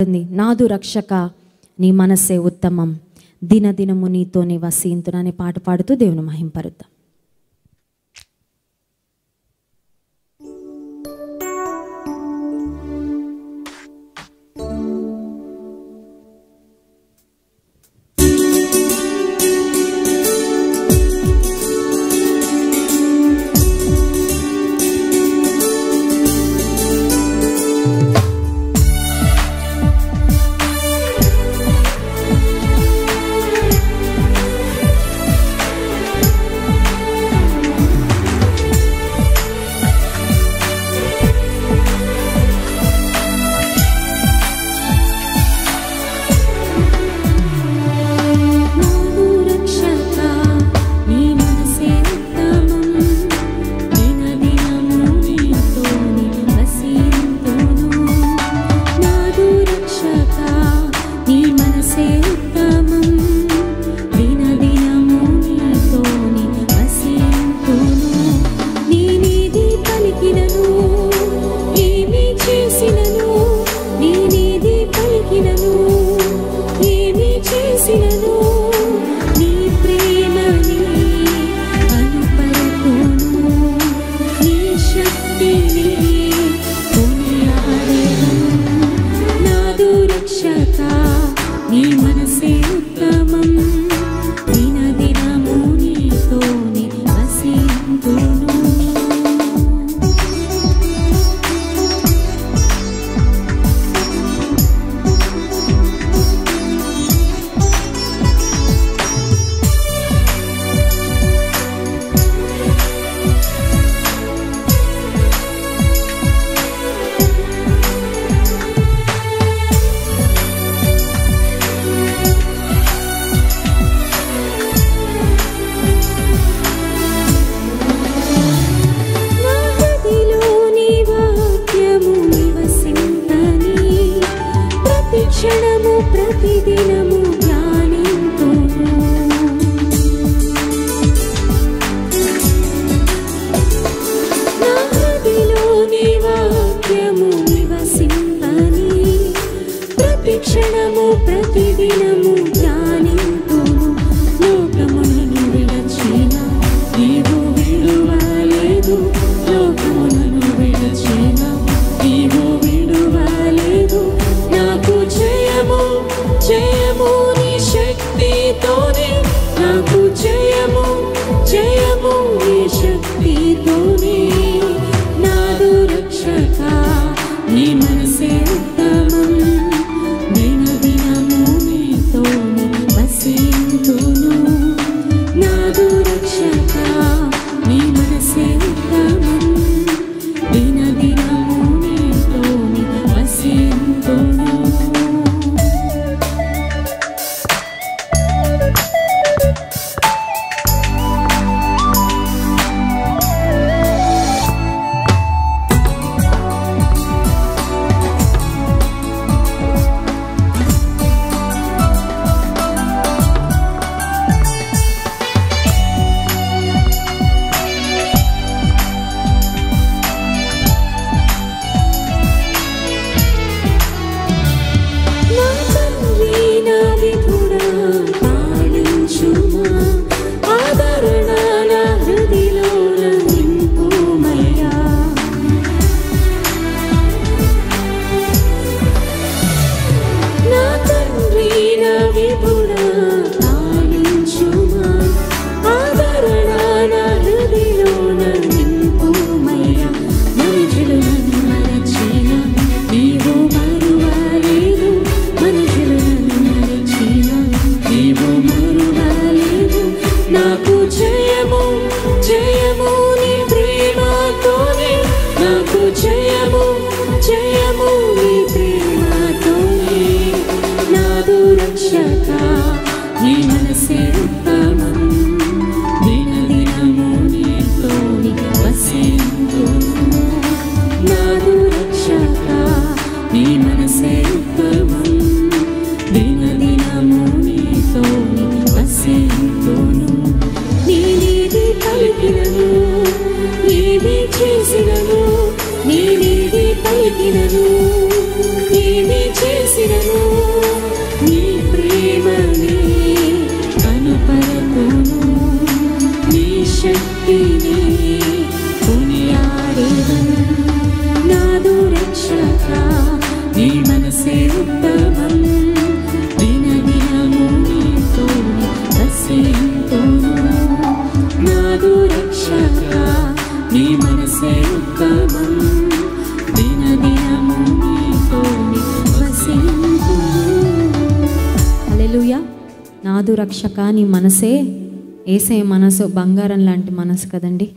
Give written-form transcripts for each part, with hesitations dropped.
నాదు రక్షక నీ మనసే ఉత్తమం, దినదినము నీతో నివసింతును అనే పాట పాడుతూ దేవుని మహింపరుద్దాం. నీ మనసే ఉత్తమం, దినదినము నీతో నీ మనసే ఉత్తమం దినదినము నీతోనే వసింతును నాదు రక్షక నీ మనసే ఉత్తమం దినదినము నీతోనే వసింతును. హల్లెలూయా. నాదు రక్షక నీ మనసే, యేసయ్య మనసు బంగారం లాంటి మనసు కదండి.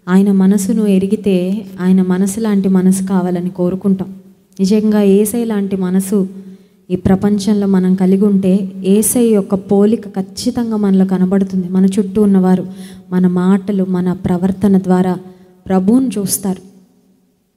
ఆయన మనసును ఎరిగితే ఆయన మనసు లాంటి మనసు కావాలని కోరుకుంటాం. నిజంగా యేసయ్య లాంటి మనసు ఈ ప్రపంచంలో మనం కలిగి ఉంటే యేసయ్య యొక్క పోలిక ఖచ్చితంగా మనలో కనబడుతుంది. మన చుట్టూ ఉన్నవారు మన మాటలు మన ప్రవర్తన ద్వారా ప్రభువుని చూస్తారు.